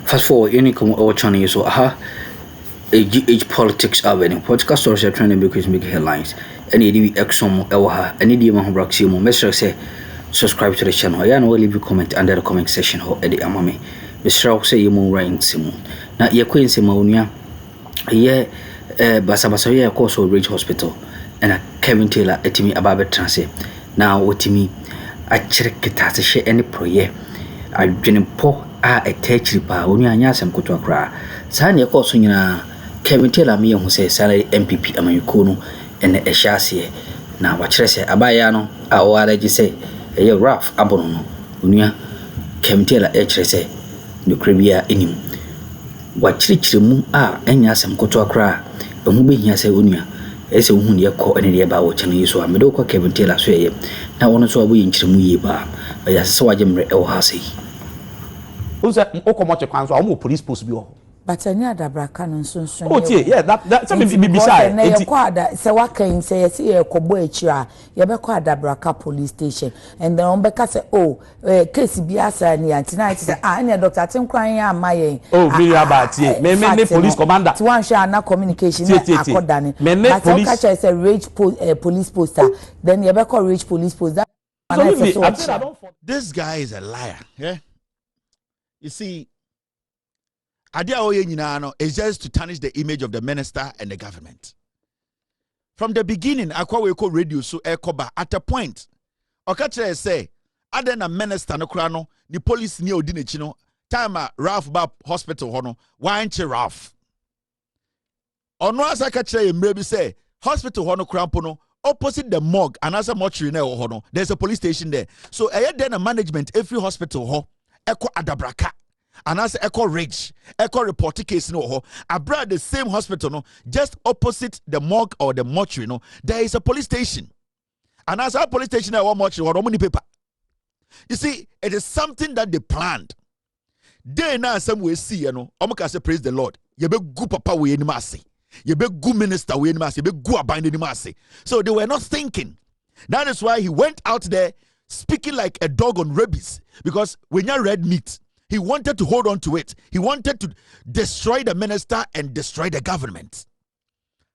fast forward, any come our channel so age politics avenue. Podcast stories are trying to make headlines. Any the exom ewa any the man braxi mo message say subscribe to the channel. Ya no leave a comment under the comment section ho edi amame. Mr. say you mo right simu. Na ye kwen se maunia ye basa ye course Ridge Hospital and a Kevin Taylor etimi ababe transe. Now otimi a chirikita se she any proye. A po a etechri pa oni anya asem koto akra. Sa ne course nyina Kevin Taylor me hu say salary NPP amayuko no ene ehyasie na wachire se abaya no a o alaji say eye rough abono no onua Kevin Taylor chire say no krabia enim wachire mu a enya asem koto akra ehu behia say onua ese hu ne yakọ ene de ba wo chane yiso a medo kwa Kevin Taylor so eye na wono so aboyi nchire mu yi ba ya se waje mre e wo ha sei unse okomoche kwan so a mo police post bi ho. But I need a braca no soon. Oh, yeah, that's something beside. And you quad, say what can say, a coboechra, you be quad a braca police station. And the Ombeka say, oh, Casey Biasa and tonight say, I need Dr. Tim crying out my. Oh, really about it. Many police commander. One shall not communication. Many police catcher is a rage police poster. Then you be called rage police poster. This guy is a liar. Yeah. You see. Idea oye nyina no is just to tarnish the image of the minister and the government. From the beginning, Akwa radio so ekoba at a point. Okache say, other than minister no krano, the police ni odi nechi no, time Ralph ba hospital hono, wanche Ralph. Ono asa kache mrebi say, hospital hono krampo no, opposite the morgue, and as a mortuary na hono, there's a police station there. So then a management every hospital ho, eko adabraka. And as echo rage, echo report case no ho, abroad the same hospital no, just opposite the morgue or the mortuary no, there is a police station. And as our police station there one mortuary or many paper. You see, it is something that they planned. They now some way see you know, omuka say praise the Lord. You be good papa we any mercy. You be good minister we any mercy. You be good abide any mercy. So they were not thinking. That is why he went out there speaking like a dog on rabies. Because when you red meat. He wanted to hold on to it. He wanted to destroy the minister and destroy the government.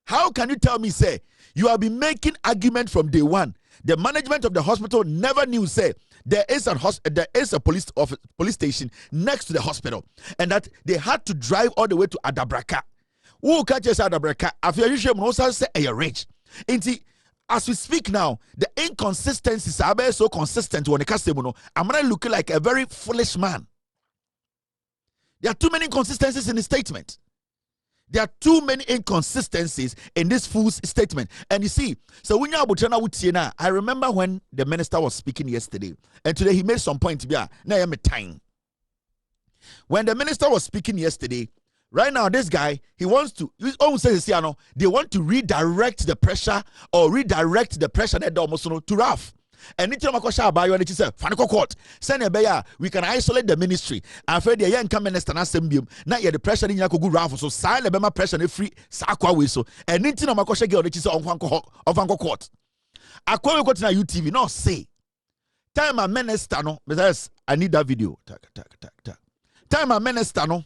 How can you tell me, say, you have been making argument from day one? The management of the hospital never knew, say, there is a police station next to the hospital, and that they had to drive all the way to Adabraka. Who catches Adabraka? After you say a rich. As we speak now, the inconsistencies are so consistent when the customer. I'm gonna look like a very foolish man. There are too many inconsistencies in the statement. There are too many inconsistencies in this fool's statement. And you see, so when you I remember when the minister was speaking yesterday, and today he made some point. When the minister was speaking yesterday, right now this guy, he wants to, they want to redirect the pressure that almost to Ralph. And it's about you and it's a court. Send a bayer, we can isolate the ministry. And for the young minister, now you're the pressure in Yaku Ralph, so silent Bema pressure free Sakwa whistle. And it's no Makosha girl, which is on Vanco Court. I call you to UTV, no say. Time a minister, no, but I need that video. Time a minister, no.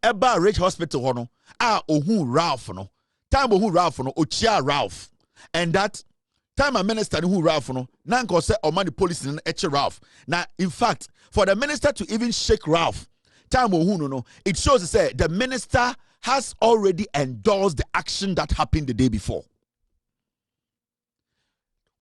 Eba Ridge Hospital, no. Ralph, no. Time Ralph, no. Ochia Ralph. And that. Time a minister who Ralph no nanko say o man the police in Ralph. Now in fact for the minister to even shake Ralph time no it shows to say the minister has already endorsed the action that happened the day before.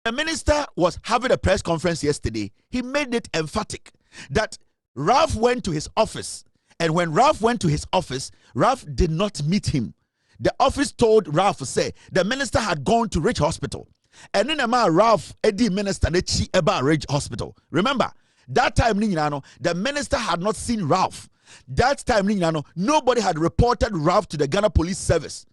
The minister was having a press conference yesterday. He made it emphatic that Ralph went to his office, and when Ralph went to his office, Ralph did not meet him. The office told Ralph to say the minister had gone to Ridge Hospital. And then Ralph Eddie minister about Ridge Hospital. Remember, that time the minister had not seen Ralph. That time nobody had reported Ralph to the Ghana Police Service,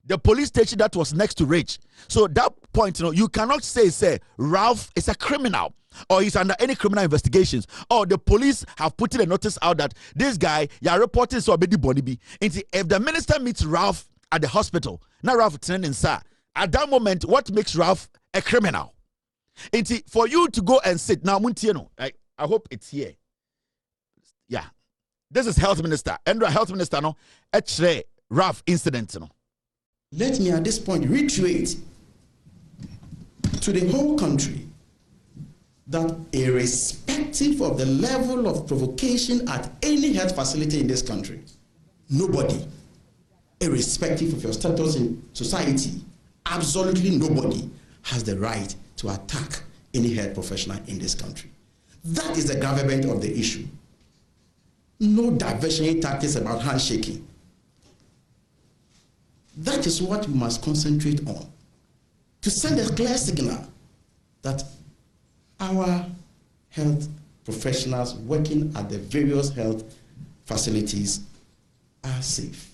the police station that was next to Ridge. So that point, you cannot say Ralph is a criminal or he's under any criminal investigations, or the police have put in a notice out that this guy you're reporting so bedi body. If the minister meets Ralph at the hospital, now Ralph training sir. At that moment, what makes Ralph a criminal? For you to go and sit now, I hope it's here. Yeah, This is health minister. Endra health minister no. Actually, rough incident no. Let me at this point reiterate to the whole country that irrespective of the level of provocation at any health facility in this country, nobody, irrespective of your status in society, absolutely nobody has the right to attack any health professional in this country. That is the gravamen of the issue. No diversionary tactics about handshaking. That is what we must concentrate on, to send a clear signal that our health professionals working at the various health facilities are safe.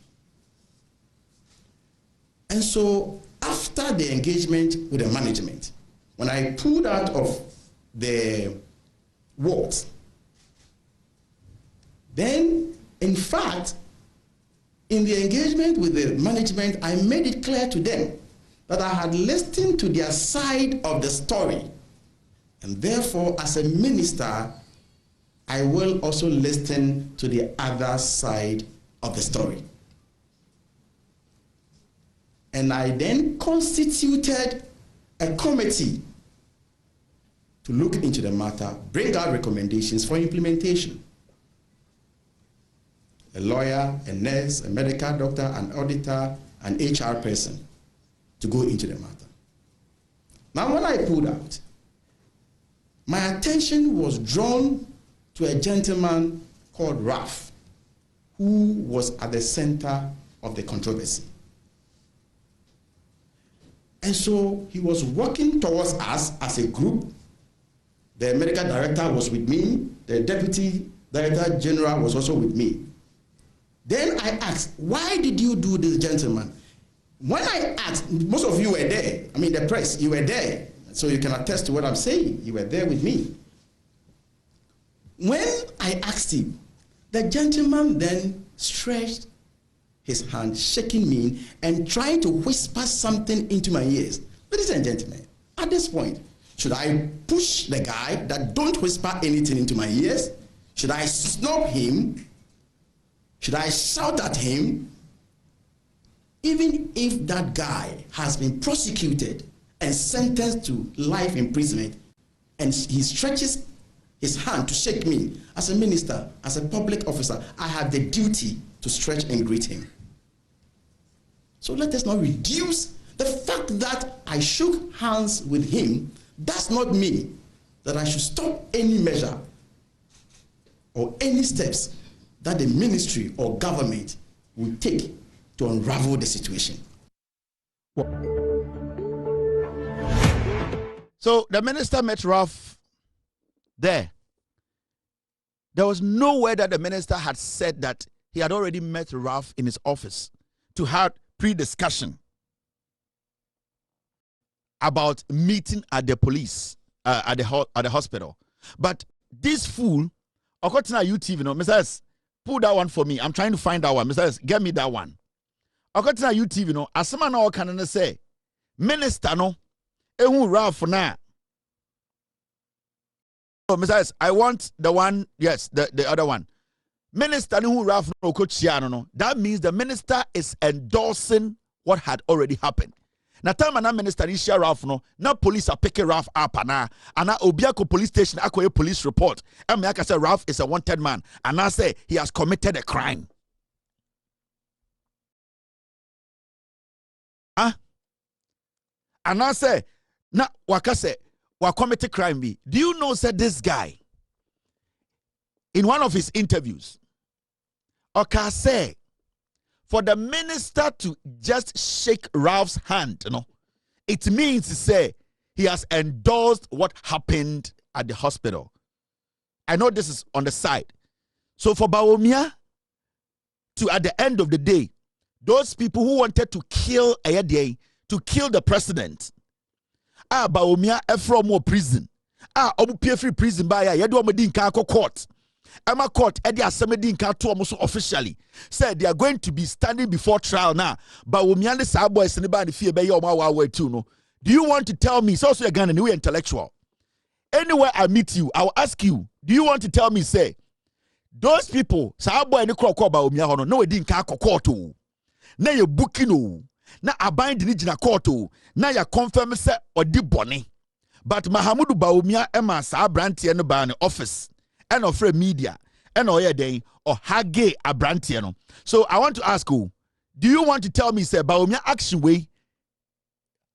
And so after the engagement with the management, when I pulled out of the wards, then in fact, in the engagement with the management, I made it clear to them that I had listened to their side of the story. And therefore, as a minister, I will also listen to the other side of the story. And I then constituted a committee to look into the matter, bring out recommendations for implementation. A lawyer, a nurse, a medical doctor, an auditor, an HR person to go into the matter. Now, when I pulled out, my attention was drawn to a gentleman called Ralph, who was at the center of the controversy. And so he was working towards us as a group. The medical director was with me. The deputy director general was also with me. Then I asked, why did you do this, gentleman? When I asked, most of you were there. I mean, the press, you were there. So you can attest to what I'm saying. You were there with me. When I asked him, the gentleman then stretched his hand, shaking me and trying to whisper something into my ears. Ladies and gentlemen, at this point, should I push the guy that don't whisper anything into my ears? Should I snub him? Should I shout at him? Even if that guy has been prosecuted and sentenced to life imprisonment, and he stretches his hand to shake me, as a minister, as a public officer, I have the duty to stretch and greet him. So let us not reduce the fact that I shook hands with him does not mean that I should stop any measure or any steps that the ministry or government will take to unravel the situation. So the minister met Ralph there. There was nowhere that the minister had said that he had already met Ralph in his office to have pre-discussion about meeting at the police, at the hospital. But this fool, according to UTV, Mr. S, pull that one for me. I'm trying to find that one. Mr. S, get me that one. According to UTV, as someone now can say, minister no, ehu Ralph na. So, Mr. S, I want the one, yes, the other one. Minister who Ralph no coach no. That means the minister is endorsing what had already happened. Na time na minister is share Ralph no, na police are picking Ralph up and na Obiako police station akoye police report. And me aka say Ralph is a wanted man and I say he has committed a crime. And I say na waka say wa commit a crime be. Do you know said this guy in one of his interviews Oka say for the minister to just shake Ralph's hand, it means to say he has endorsed what happened at the hospital. I know this is on the side. So for Bawumia to at the end of the day, those people who wanted to kill Ayade, to kill the president, Bawumia from more prison, omu free prison by Yadu Amadi court. Emma Court, Eddie Asamedi Nkato almost officially said they are going to be standing before trial now. But Bawumia the sabo is anybody fear by your way too. No, do you want to tell me? It's also a gun and intellectual. Anywhere I meet you, I will ask you. Do you want to tell me? Say those people sa boy ni kro Bawumia ho no we nka court o na ye booking o na aban de ni gina court o na ya confirm say odi bone but Mahamudu Bawumia ema sa brantie no ba ne office and of media and oye den or hage abrantie no. So I want to ask you, do you want to tell me say Bawumia action way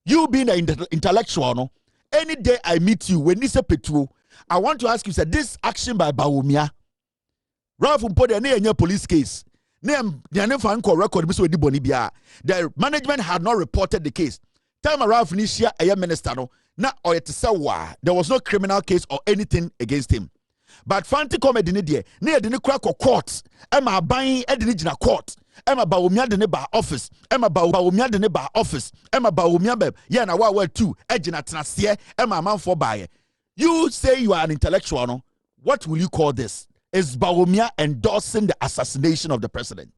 you being an intellectual no any day I meet you when this a petro I want to ask you say this action by Bawumia Ralph put a police case. The management had not reported the case. Time Ralph Nishia a minister no na or there was no criminal case or anything against him. But Fanti comedy ni die near the crack or court. Emma buying Edinigina court. Emma Bawumia the neighbor office. Emma Bawumia the neighbor office. Emma Bawumia beb. Yana wa two. Ejina Tnasie. Emma man for buyer. You say you are an intellectual no. What will you call this? Is Bawumia endorsing the assassination of the president?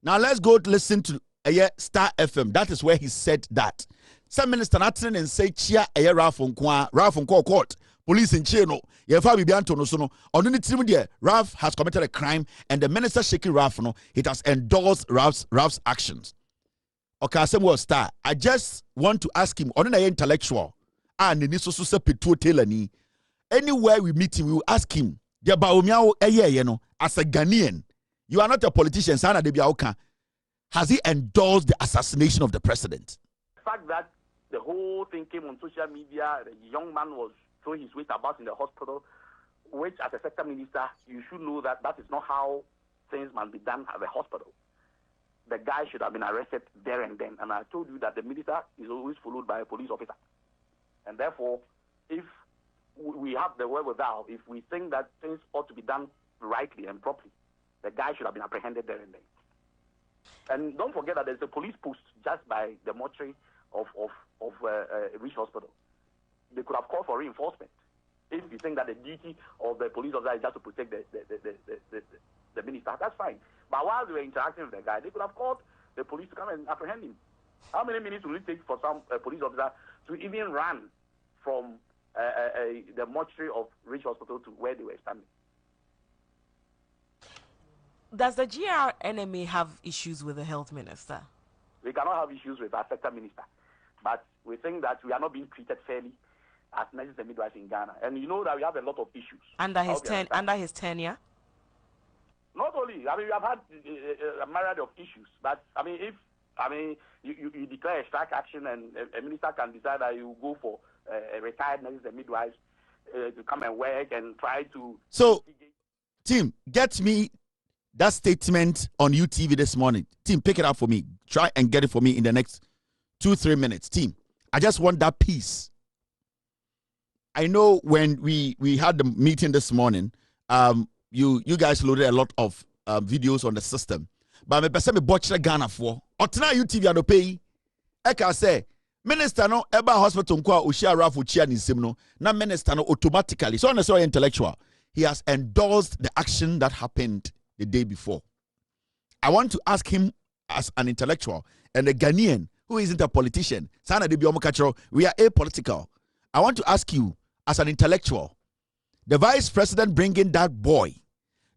Now let's go to listen to Star FM. That is where he said that. Some minister Nathan and say chia Ralph court. Police in Chino. Yefa Bibianto no sono. On the team there, Ralph has committed a crime and the minister shaking Ralph no, it has endorsed Ralph's actions. Okay, same word Star. I just want to ask him on an intellectual. And ni so se petu telani. Anywhere we meet him, we will ask him. The Bawumia as a Ghanaian. You are not a politician, Sana Debiauka. Has he endorsed the assassination of the president? The fact that the whole thing came on social media, the young man was throwing his weight about in the hospital, which as a sector minister, you should know that that is not how things must be done at the hospital. The guy should have been arrested there and then. And I told you that the minister is always followed by a police officer. And therefore, if we have the wherewithal, if we think that things ought to be done rightly and properly, the guy should have been apprehended there and then. And don't forget that there's a police post just by the mortuary of Rich Hospital. They could have called for reinforcement. If you think that the duty of the police officer is just to protect the minister, that's fine. But while they were interacting with the guy, they could have called the police to come and apprehend him. How many minutes will it take for some police officer to even run from the mortuary of Rich Hospital to where they were standing? Does the GRNMA have issues with the health minister? We cannot have issues with our sector minister, but we think that we are not being treated fairly as nurses and midwives in Ghana. And you know that we have a lot of issues. Under his tenure? Not only, I mean, we have had a myriad of issues, but I mean, if you declare a strike action and a minister can decide that you go for retired nurses and midwives to come and work and try to... So, Tim, get me that statement on UTV this morning. Team, pick it up for me. Try and get it for me in the next 2-3 minutes. Team, I just want that piece. I know when we had the meeting this morning, you guys loaded a lot of videos on the system. But me pese me watch Ghana for. Otna UTV ano pay. I can say minister no eba hospital nkwa oshia rafu chia ni sim no na minister no automatically so necessarily intellectual. He has endorsed the action that happened the day before. I want to ask him as an intellectual and a Ghanaian who isn't a politician. Sana de Biomokachro, we are apolitical. I want to ask you as an intellectual, the vice president bringing that boy,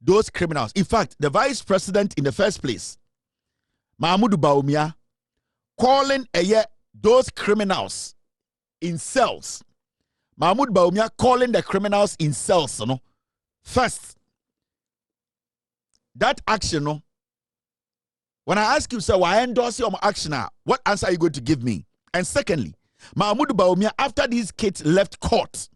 those criminals. In fact, the vice president in the first place, Mahamudu Bawumia, calling those criminals in cells. Mahamudu Bawumia calling the criminals in cells. You know? First, that action, no. When I ask you, sir, why endorse your action now? What answer are you going to give me? And secondly, Mahamudu Bawumia, after these kids left court,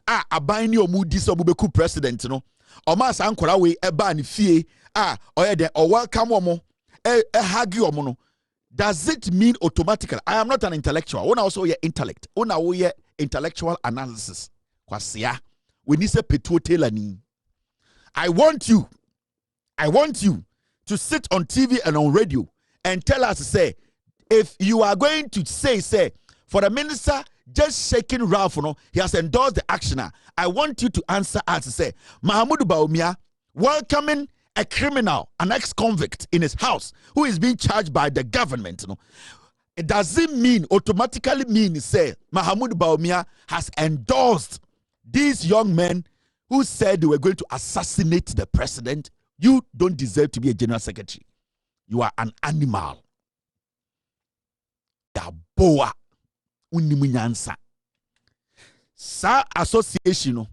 abani omudi so bubeku president, you know. Oma sankora we eba ni fie, or welcome omo, hagi omo no. Does it mean automatically? I am not an intellectual. Una also your intellect. Una we intellectual analysis. Kwasia. We need se petu telani. I want you to sit on TV and on radio and tell us, say, if you are going to say, for the minister just shaking Ralph, he has endorsed the actioner. I want you to answer us, say, Mahmoud Bawumia welcoming a criminal, an ex-convict in his house who is being charged by the government. It doesn't automatically mean, say, Mahmoud Bawumia has endorsed these young men who said they were going to assassinate the president. You don't deserve to be a general secretary. You are an animal. Boa unimunyansa. Sa association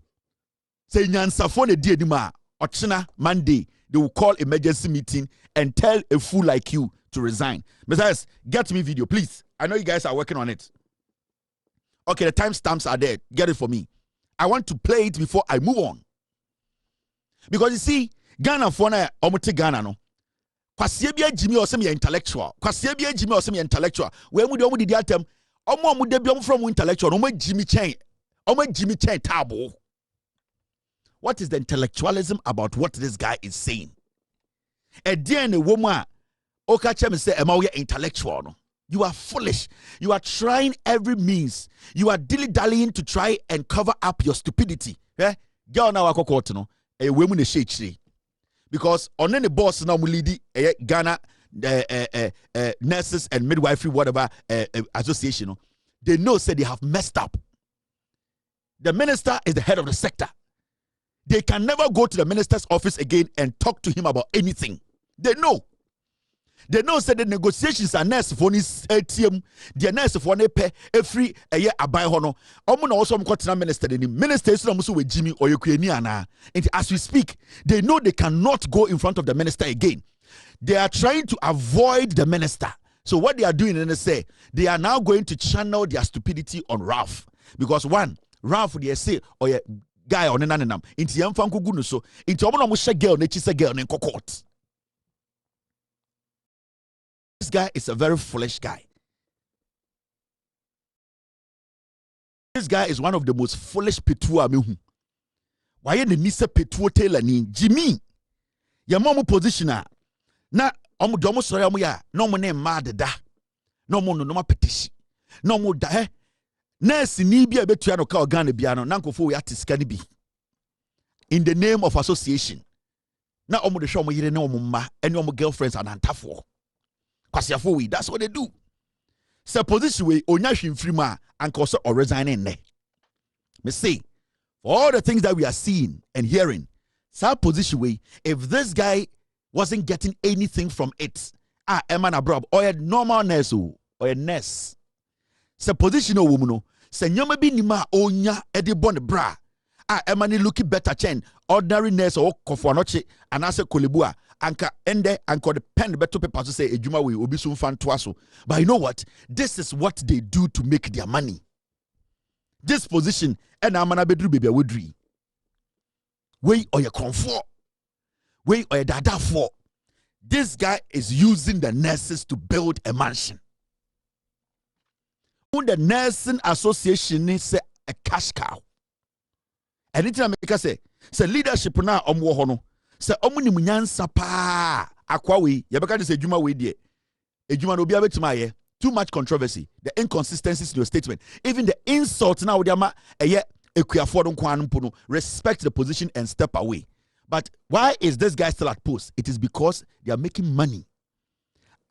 say nyansa for the day anima ochina Monday they will call emergency meeting and tell a fool like you to resign. Messias, get me video, please. I know you guys are working on it. Okay, the timestamps are there. Get it for me. I want to play it before I move on. Because you see, Ghana for na omote Ghana no. Kwasiebia Jimmy or semi intellectual. Kwasiebia Jimmy or semi intellectual. We mu de omu di atem. Omo de bi from intellectual. Omo Jimmy Chain. Omo Jimmy Chain tabo. What is the intellectualism about what this guy is saying? A DNA woman, Okachem say, am I intellectual? No? You are foolish. You are trying every means. You are dilly-dallying to try and cover up your stupidity. Eh? Girl now no. A woman is shady. Because on any boss now lead Ghana nurses and midwifery whatever association, they know say they have messed up. The minister is the head of the sector. They can never go to the minister's office again and talk to him about anything. They know. They know say the negotiations are nurse for this ATM. The nurse for ne pay every a year abai hono. Omo na also mkotena minister the minister is no with Jimmy or Ukraine ana. And as we speak, they know they cannot go in front of the minister again. They are trying to avoid the minister. So what they are doing, and they say they are now going to channel their stupidity on Ralph. Because one, Ralph they say or yeah, guy on nanam inti yamfa nkogu no so inti omo no mo hye girl na chi se girl ne court. This guy is a very foolish guy. This guy is one of the most foolish petua mehu. Why the nise petuo tailor ni Jimmy ya momo positioner na omo domo sori omo ya no mo ne mad da no mo no ma petition no mo da nurse ni bia betua no ka organ bia no nankofo we atiska ni bi in the name of association na omo de hwe omo yire na omo ma ene omo girlfriends anantafo kwasiafo we that's what they do. So position we onya hwemfiri ma anka so or resigning ne me say for all the things that we are seeing and hearing so position we if this guy wasn't getting anything from it Emma Abrob or a normal nurse or a nurse. Se position o woman se nyoma bi nima onya e de bon bra Emma ni looking better chen ordinary nurse or kofo anoche anase kolebua anka ende anka the pen beto paper to say ejuma we obi so mfa nto aso. But you know what, this is what they do to make their money. This position and amana bedru baby wodri we or your comfort we or your dada for this guy is using the nurses to build a mansion. The nursing association is a cash cow. Anything I make say leadership na omwo ho no say omuni munyansa pa akwa we yebeka dey say ejuma we dey ejuma no bia betima ye too much controversy, the inconsistencies in your statement, even the insult now with ama eye ekuafo don kwan mpo no, respect the position and step away. But why is this guy still at post? It is because they are making money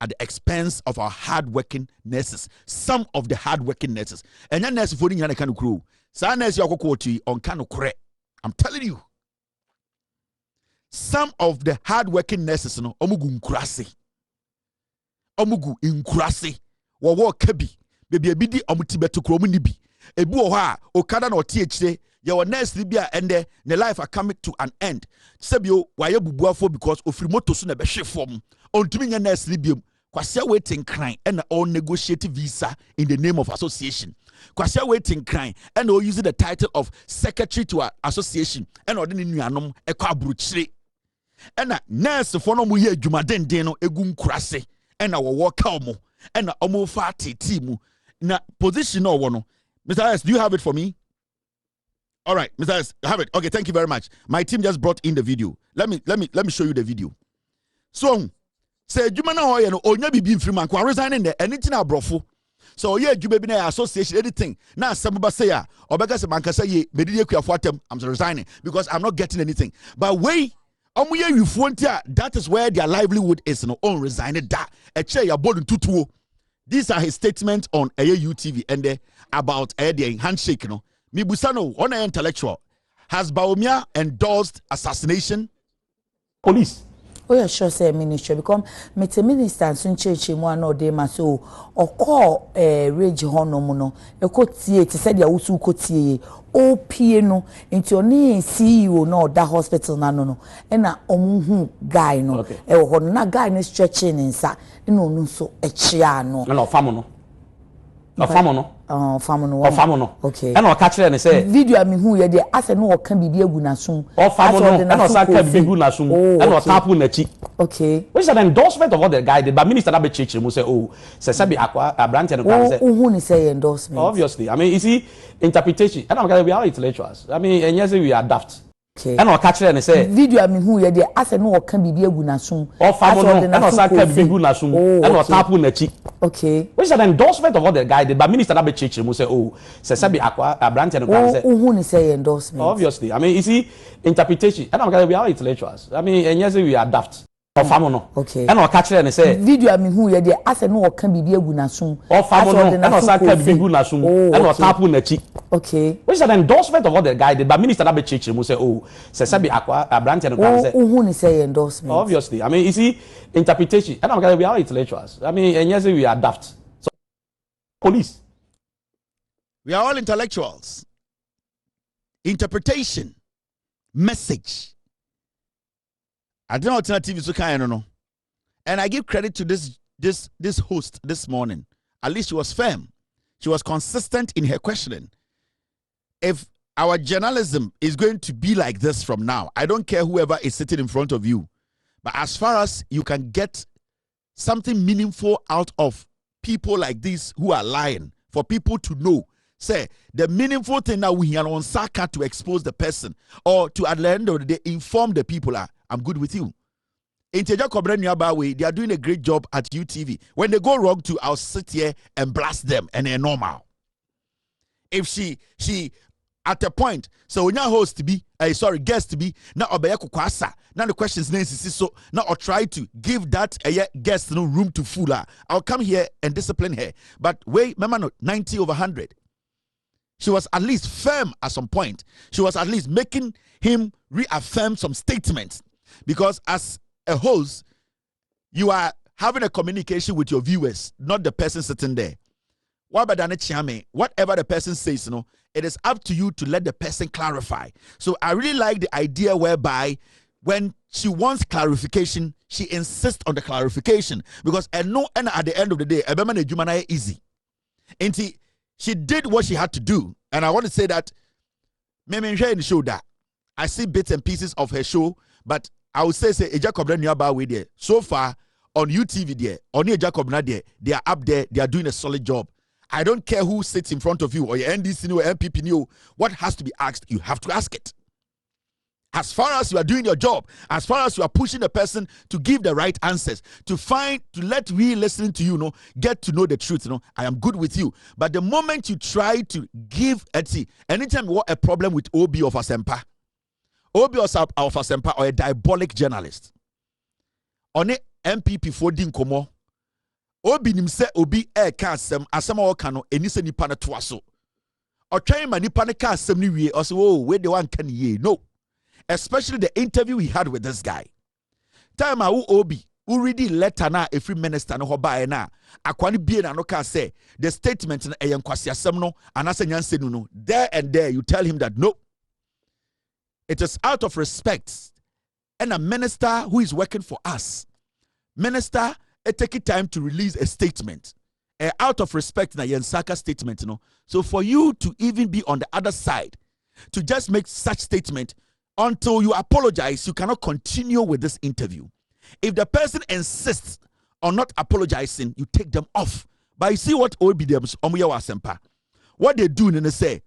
at the expense of our hard-working nurses. Some of the hard-working nurses. And your nurse for the kind of crew. Some nurse you on kind of correct. I'm telling you. Some of the hard-working nurses, no, omugu nkurase. Omugu nkurase. Wo kebi. Baby ebidi omuti beto kro nibi. Ebu oha okada na otiechire. Your nurse libya and the life are coming to an end. Sebio why you bubuafo because ofrimoto so na be hwe form. Ontumi nya nurse libium. Kwasia waiting crying and all negotiated visa in the name of association. Kwasia waiting crying and all using the title of secretary to our association and all the nuanom ekwa bruchire. And nurse for no mu ye adwuma den no egu nkurase and our work omo and omo fa tete mu na position no wo no. Mr. S, do you have it for me? All right, Mr. S, have it. Okay, thank you very much. My team just brought in the video. Let me show you the video. So, say you man oye no onya bibi mfiri man kwa resigning there anything abrofo. So yeah, you baby na association anything. Now somebody say ya obeka se man kasa ye medidi akuafo atem I'm resigning because I'm not getting anything. But wait, that is where their livelihood is no on resigning that. Eche ya bodun tutuo. These are his statements on UTV and about the handshake no. Mibusano on an intellectual. Has Bawumia endorsed assassination? Police. Oh yeah, sure say ministry because me minister sun cheche mu ana ode ma so okọ rage hono mu no ekotie te said ya wusu kotie o pie no nti oni CEO no da hospital na no na omuhu guy no e wo na guy no stretching nsa na onu so echia no na famo no famo no famo no okay na o ka kire ne say video mi hu ye de ase no o kan bibi egu na sum famo no na o sa ka bibi egu na sum na o tapu na chi okay which is an endorsement of what the guy did but minister that be church mu say oh say be akwa abrante no kan say who ni say endorsement obviously I mean you see interpretation and we are intellectuals I mean and yes we are daft okay and o ka kire ne say video mi hu ye de ase no o kan bibi egu na sum famo no na o sa ka bibi egu na sum na o tapu na chi okay which is an endorsement of what the guy did but minister that be church mu say oh say be akwa abrante no kan say who ni say endorsement obviously I mean you see interpretation and we are intellectuals I mean and yes we are daft famo no okay and o ka kire ne say video mi hu ye de ase no o kan bibi egu na sum famo no na o sa ka bibi egu na sum na o tapu na chi okay which is an endorsement of what the guy did but minister that be church mu say oh say be akwa abrante no kan say who ni say endorsement obviously I mean you see interpretation and we are intellectuals I mean and yes we are daft so police we are all intellectuals. Interpretation, message. I don't know alternative is kind of no. And I give credit to this host this morning. At least she was firm. She was consistent in her questioning. If our journalism is going to be like this from now, I don't care whoever is sitting in front of you. But as far as you can get something meaningful out of people like this who are lying, for people to know, say, the meaningful thing now we hear on Saka to expose the person or to at the end of the day inform the people I'm good with you. In Teja Kobren, they are doing a great job at UTV. When they go wrong too, I'll sit here and blast them and they're normal. If she at a point, so when your host to be, guest to be, now obeyako kwasa. Now the questions so now I'll try to give that guest no room to fool her. I'll come here and discipline her. But wait, remember no 90 over 100. She was at least firm at some point. She was at least making him reaffirm some statements. Because as a host, you are having a communication with your viewers, not the person sitting there. Whatever the person says, it is up to you to let the person clarify. So I really like the idea whereby when she wants clarification, she insists on the clarification. Because at the end of the day, is easy. And she did what she had to do. And I want to say that I see bits and pieces of her show, but I would say so far on UTV there, on Jacob there, they are up there, they are doing a solid job. I don't care who sits in front of you or your NDC or NPP. What has to be asked, you have to ask it. As far as you are doing your job, as far as you are pushing the person to give the right answers, to let we listening to you, get to know the truth, I am good with you. But the moment you try to give, anytime you want a problem with OB of Asempa, or a diabolic journalist, on a NPP for Dinkomo, Obi nimse Obi kasem asema wakano enise nipa na toaso. Or try ma nipa na kasem ni wie or say oh where the one can ye no. Especially the interview we had with this guy. Time a Obi who ready letter na every minister no hoba na akwani bie na no ka say the statement na eyenkwasi asem no anase nyanse no there and there you tell him that no. It is out of respect. And a minister who is working for us, minister, take time to release a statement. Out of respect, na Yensaka statement, So for you to even be on the other side, to just make such statement, until you apologize, you cannot continue with this interview. If the person insists on not apologizing, you take them off. But you see what OBDMs, what they do, and they say,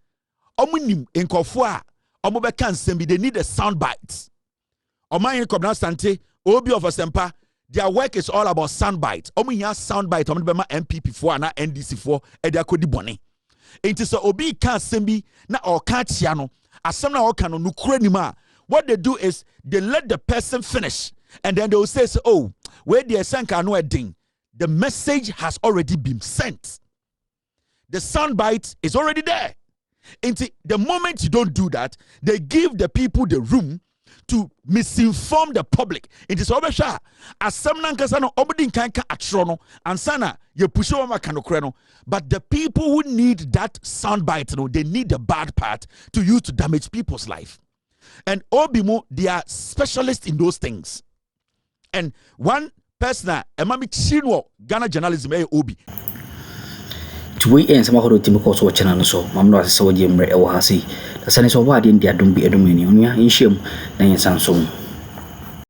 Omunim in Kofua, omobe can sembi, they need a sound bite. Oman Kobna Sante, Obi of Asempa, their work is all about sound bite. Omo here sound bite, omo be ma NPP for na NDC for e dia kodi bone. Enti so obi can sembi na or can't chiano. Asem na okano nukure nima. What they do is they let the person finish and then they will say, oh, where the senka no ding. The message has already been sent. The soundbite is already there. Into the moment you don't do that, they give the people the room to misinform the public. It is obesha. As some nankasano obudin kanka atrono and sana ye pusho makanokrano. But the people who need that soundbite, no, they need the bad part to use to damage people's life. And Obimo, they are specialists in those things. And one person, Emami Chinwo, Ghana journalism, Obi. To we end some of the Timoko channel so, Mamma Saudi Emre Ewahasi. The Senator Wadi in the Adumbi Edumini, in shame, Nan Sanson.